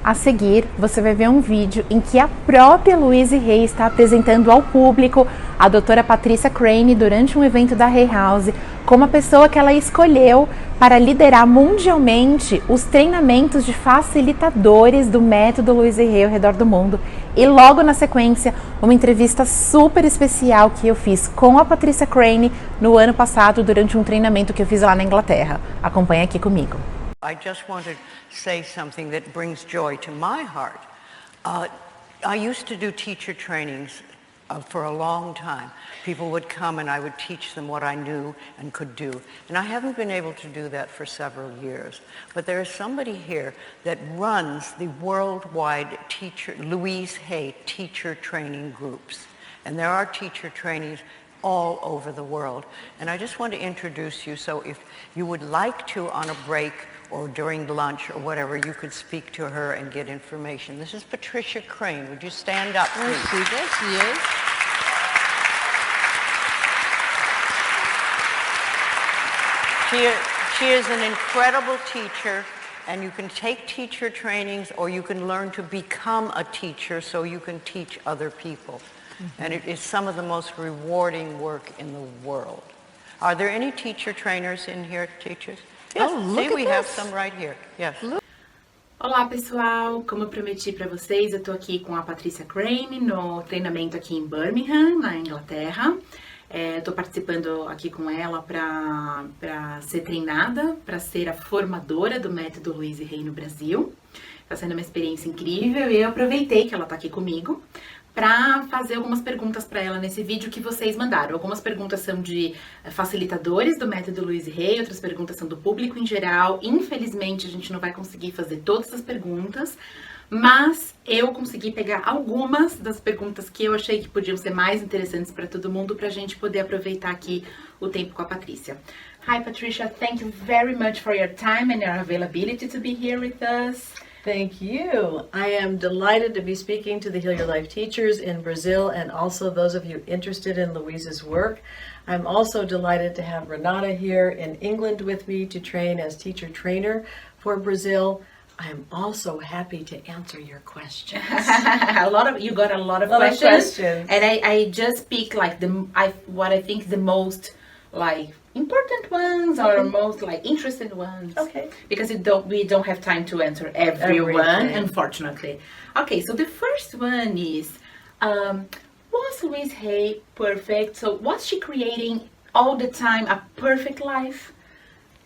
A seguir, você vai ver um vídeo em que a própria Louise Hay está apresentando ao público a doutora Patricia Crane durante um evento da Hay House como a pessoa que ela escolheu para liderar mundialmente os treinamentos de facilitadores do método Louise Hay ao redor do mundo. E logo na sequência, uma entrevista super especial que eu fiz com a Patricia Crane no ano passado durante um treinamento que eu fiz lá na Inglaterra. Acompanha aqui comigo. I just want to say something that brings joy to my heart. I used to do teacher trainings for a long time. People would come and I would teach them what I knew and could do. And I haven't been able to do that for several years. But there is somebody here that runs the worldwide Louise Hay teacher training groups. And there are teacher trainings all over the world. And I just want to introduce you, so if you would like to on a break or during lunch or whatever, you could speak to her and get information. This is Patricia Crane. Would you stand up, please? There she is. She is an incredible teacher, and you can take teacher trainings or you can learn to become a teacher so you can teach other people. Mm-hmm. And it is some of the most rewarding work in the world. Are there any teacher trainers in here, teachers? Yes, see, we have some right here. Yes. Olá pessoal, como eu prometi para vocês, eu tô aqui com a Patricia Crane no treinamento aqui em Birmingham, na Inglaterra. Tô participando aqui com ela para ser treinada, para ser a formadora do método Louise Hay no Brasil. Tá sendo uma experiência incrível e eu aproveitei que ela tá aqui comigo para fazer algumas perguntas para ela nesse vídeo que vocês mandaram. Algumas perguntas são de facilitadores do método Louise Hay, outras perguntas são do público em geral. Infelizmente, a gente não vai conseguir fazer todas as perguntas, mas eu consegui pegar algumas das perguntas que eu achei que podiam ser mais interessantes para todo mundo, para a gente poder aproveitar aqui o tempo com a Patrícia. Hi, Patricia. Thank you very much for your time and your availability to be here with us. Thank you. I am delighted to be speaking to the Heal Your Life teachers in Brazil and also those of you interested in Louise's work. I'm also delighted to have Renata here in England with me to train as teacher trainer for Brazil. I'm also happy to answer your questions. You got a lot of questions. And I just pick like what I think the most like important ones or most like interesting ones. Okay. Because we don't have time to answer everyone, unfortunately. Okay, so the first one is, was Louise Hay perfect? So was she creating all the time a perfect life?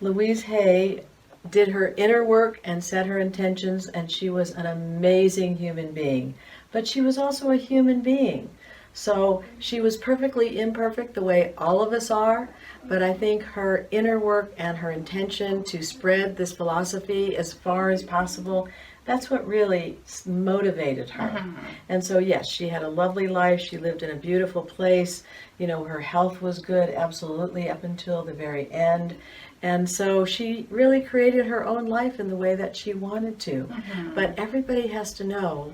Louise Hay did her inner work and set her intentions, and she was an amazing human being. But she was also a human being. So she was perfectly imperfect the way all of us are, but I think her inner work and her intention to spread this philosophy as far as possible, that's what really motivated her. Mm-hmm. And so yes, she had a lovely life. She lived in a beautiful place. You know, her health was good, absolutely, up until the very end. And so she really created her own life in the way that she wanted to. Mm-hmm. But everybody has to know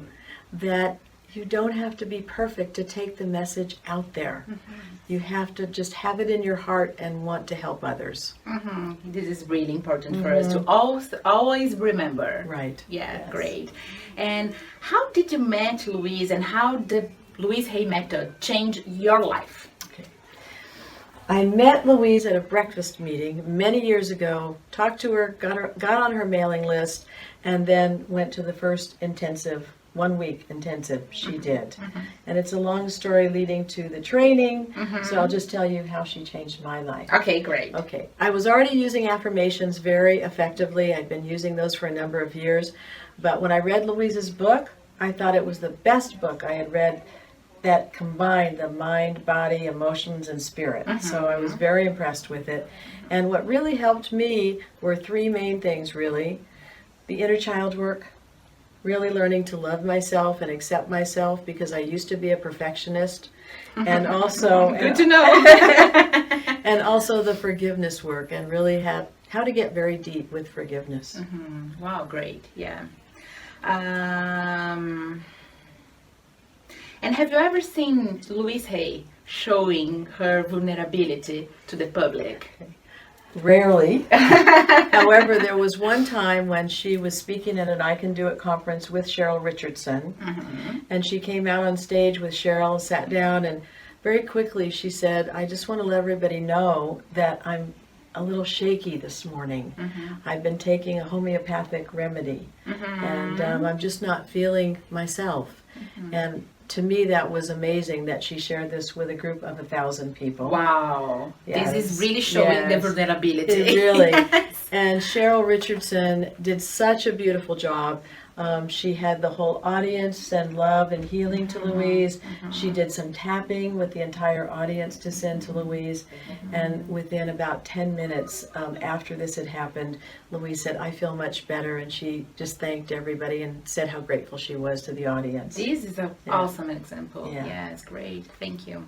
that you don't have to be perfect to take the message out there. Mm-hmm. You have to just have it in your heart and want to help others. Mm-hmm. This is really important for us to always remember. Right. Yeah, yes. Great. And how did you meet Louise, and how the Louise Hay method change your life? Okay. I met Louise at a breakfast meeting many years ago, talked to her, got on her mailing list, and then went to the first intensive 1 week intensive she did. Mm-hmm. And it's a long story leading to the training, so I'll just tell you how she changed my life. Okay, great. Okay, I was already using affirmations very effectively. I'd been using those for a number of years, but when I read Louise's book, I thought it was the best book I had read that combined the mind, body, emotions, and spirit. So I was very impressed with it. And what really helped me were three main things, really. The inner child work, really learning to love myself and accept myself, because I used to be a perfectionist, and also good to know. And also the forgiveness work, and really how to get very deep with forgiveness. Mm-hmm. Wow, great. Yeah. And have you ever seen Louise Hay showing her vulnerability to the public? Rarely. However, there was one time when she was speaking at an I Can Do It conference with Cheryl Richardson, and she came out on stage with Cheryl, sat down, and very quickly she said, I just want to let everybody know that I'm a little shaky this morning. I've been taking a homeopathic remedy, and I'm just not feeling myself. And to me, that was amazing that she shared this with a group of 1,000 people. Wow. Yes. This is really showing the vulnerability. It really. Yes. And Cheryl Richardson did such a beautiful job. She had the whole audience send love and healing to Louise. She did some tapping with the entire audience to send to Louise. And within about 10 minutes after this had happened, Louise said, I feel much better. And she just thanked everybody and said how grateful she was to the audience. This is an awesome example. Yeah. Yes, great. Thank you.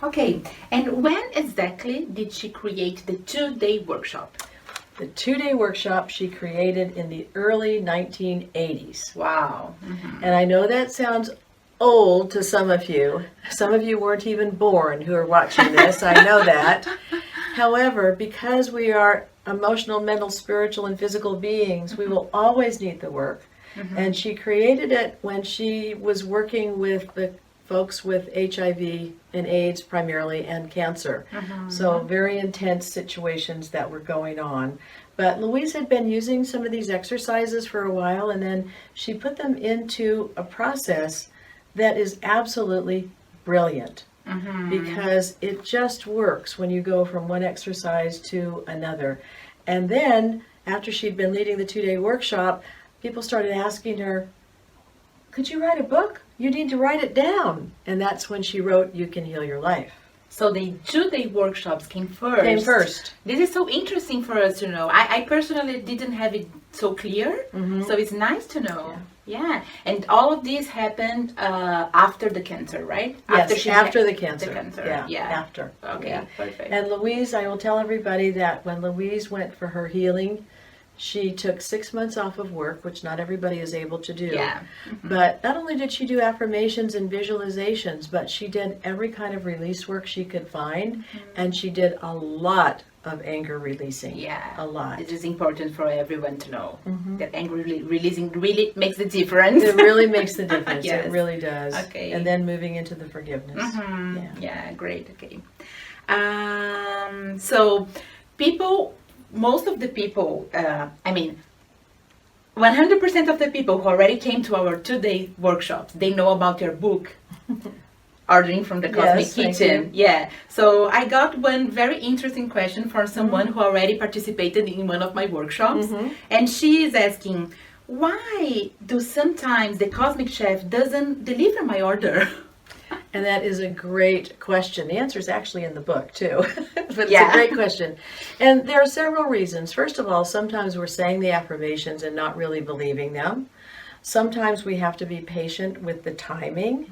Okay, and when exactly did she create the 2-day workshop? The 2-day workshop she created in the early 1980s. Wow. And I know that sounds old to some of you. Some of you weren't even born who are watching this. I know that. However, because we are emotional, mental, spiritual, and physical beings, we will always need the work. And she created it when she was working with the folks with HIV and AIDS primarily, and cancer. So very intense situations that were going on. But Louise had been using some of these exercises for a while, and then she put them into a process that is absolutely brilliant. Because it just works when you go from one exercise to another. And then, after she'd been leading the 2-day workshop, people started asking her, could you write a book? You need to write it down. And that's when she wrote You Can Heal Your Life. So the 2-day workshops came first. This is so interesting for us to know. I personally didn't have it so clear, so it's nice to know. Yeah. And all of this happened after the cancer, right? Yes, after the cancer. The cancer. Yeah, after. Okay, perfect. And Louise, I will tell everybody that when Louise went for her healing, she took 6 months off of work, which not everybody is able to do. Yeah. But not only did she do affirmations and visualizations, but she did every kind of release work she could find. And she did a lot of anger releasing. Yeah. A lot. It is important for everyone to know that anger releasing really makes the difference. It really makes the difference. Yes. It really does. Okay. And then moving into the forgiveness. Yeah, great. Okay. So most of the people, 100% of the people who already came to our 2-day workshops, they know about your book, Ordering from the Cosmic Yes, thank Kitchen. you. Yeah. So I got one very interesting question from someone who already participated in one of my workshops. And she is asking, why do sometimes the Cosmic Chef doesn't deliver my order? And that is a great question. The answer is actually in the book, too. But it's Yeah. a great question. And there are several reasons. First of all, sometimes we're saying the affirmations and not really believing them. Sometimes we have to be patient with the timing.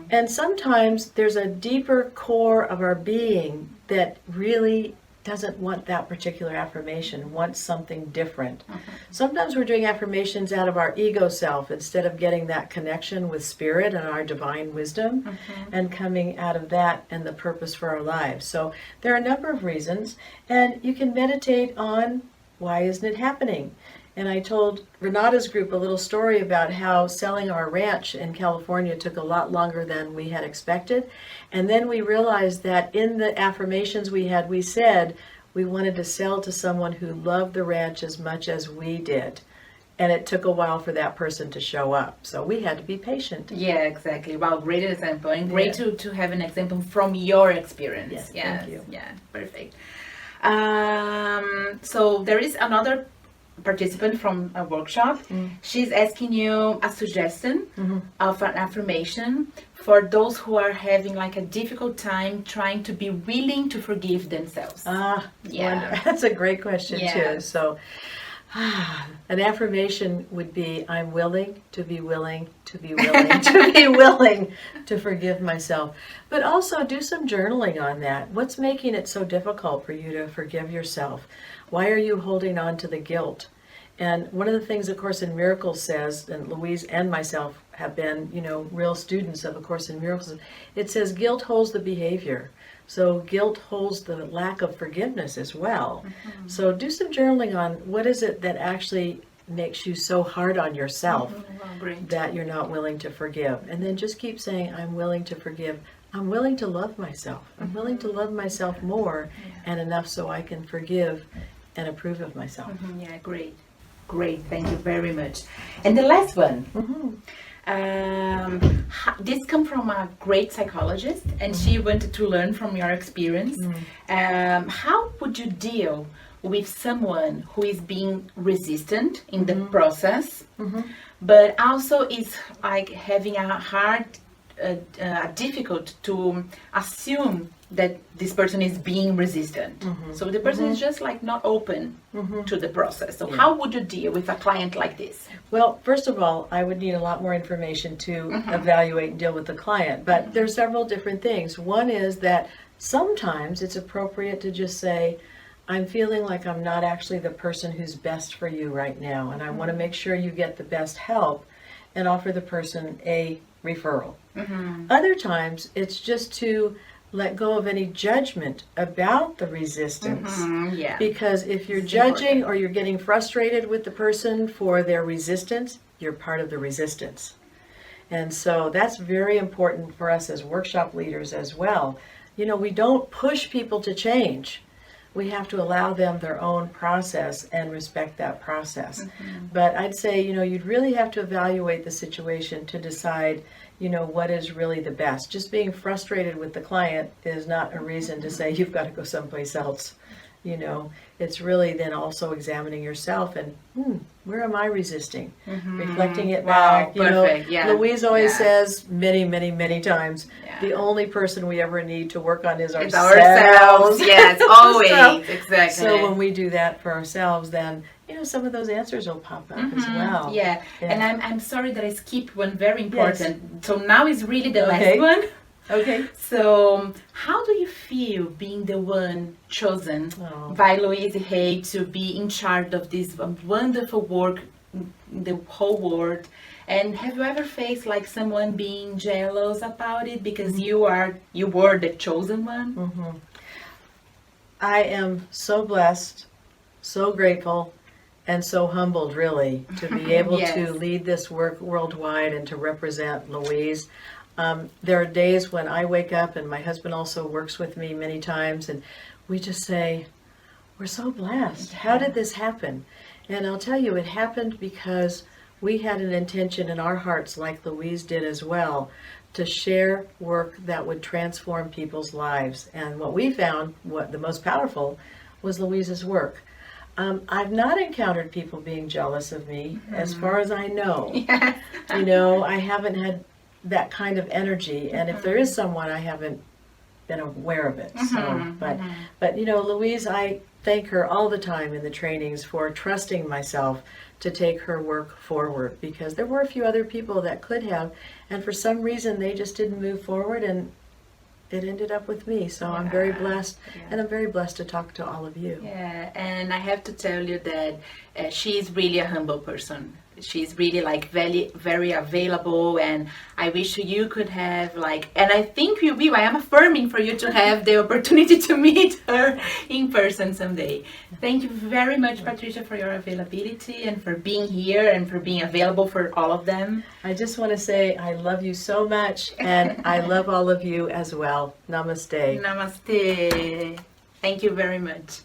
And sometimes there's a deeper core of our being that really doesn't want that particular affirmation, wants something different. Sometimes we're doing affirmations out of our ego self instead of getting that connection with spirit and our divine wisdom and coming out of that and the purpose for our lives. So there are a number of reasons, and you can meditate on why isn't it happening? And I told Renata's group a little story about how selling our ranch in California took a lot longer than we had expected. And then we realized that in the affirmations we said we wanted to sell to someone who loved the ranch as much as we did. And it took a while for that person to show up. So we had to be patient. Yeah, exactly. Wow, great example. And great to have an example from your experience. Yes, Yeah, thank you. Yeah, perfect. So there is another participant from a workshop. She's asking you a suggestion of an affirmation for those who are having like a difficult time trying to be willing to forgive themselves. Yeah. That's a great question Yeah. too. So an affirmation would be, I'm willing to be willing to be willing to be willing to forgive myself. But also do some journaling on that. What's making it so difficult for you to forgive yourself? Why are you holding on to the guilt? And one of the things A Course in Miracles says, and Louise and myself have been, real students of A Course in Miracles, it says guilt holds the behavior. So guilt holds the lack of forgiveness as well. So do some journaling on what is it that actually makes you so hard on yourself that you're not willing to forgive. And then just keep saying, I'm willing to forgive. I'm willing to love myself. I'm willing to love myself more and enough so I can forgive and approve of myself. Yeah, great. Great, thank you very much. And the last one. This comes from a great psychologist, and she wanted to learn from your experience. How would you deal with someone who is being resistant in the process, but also is like having a hard, difficult to assume that this person is being resistant. So the person is just like not open to the process. So how would you deal with a client like this? Well, first of all, I would need a lot more information to evaluate and deal with the client. But there's several different things. One is that sometimes it's appropriate to just say, I'm feeling like I'm not actually the person who's best for you right now, and I want to make sure you get the best help, and offer the person a referral. Other times it's just to let go of any judgment about the resistance. Because if you're judging or you're getting frustrated with the person for their resistance, you're part of the resistance. And so that's very important for us as workshop leaders as well. We don't push people to change. We have to allow them their own process and respect that process. But I'd say, you'd really have to evaluate the situation to decide, what is really the best. Just being frustrated with the client is not a reason to say you've got to go someplace else. It's really then also examining yourself and, where am I resisting? Reflecting it back. Perfect. Louise always says many, many, many times, the only person we ever need to work on is ourselves. Yes, always. Exactly. So when we do that for ourselves, then some of those answers will pop up as well. Yeah. And I'm sorry that I skipped one very important. Yes. So now is really the last one. Okay. So how do you feel being the one chosen by Louise Hay to be in charge of this wonderful work in the whole world? And have you ever faced like someone being jealous about it because you were the chosen one? I am so blessed, so grateful, and so humbled really to be able to lead this work worldwide and to represent Louise. There are days when I wake up, and my husband also works with me many times, and we just say, we're so blessed. How did this happen? And I'll tell you, it happened because we had an intention in our hearts, like Louise did as well, to share work that would transform people's lives. And what we found, what the most powerful, was Louise's work. I've not encountered people being jealous of me, as far as I know. I haven't had that kind of energy, and if there is someone, I haven't been aware of it. But Louise, I thank her all the time in the trainings for trusting myself to take her work forward, because there were a few other people that could have, and for some reason they just didn't move forward, and it ended up with me. So I'm very blessed, and I'm very blessed to talk to all of you. And I have to tell you that she's really a humble person. She's really like very, very available, and I wish you could have and I think you will. I am affirming for you to have the opportunity to meet her in person someday. Thank you very much, Patricia, for your availability and for being here and for being available for all of them. I just want to say I love you so much, and I love all of you as well. Namaste. Namaste. Thank you very much.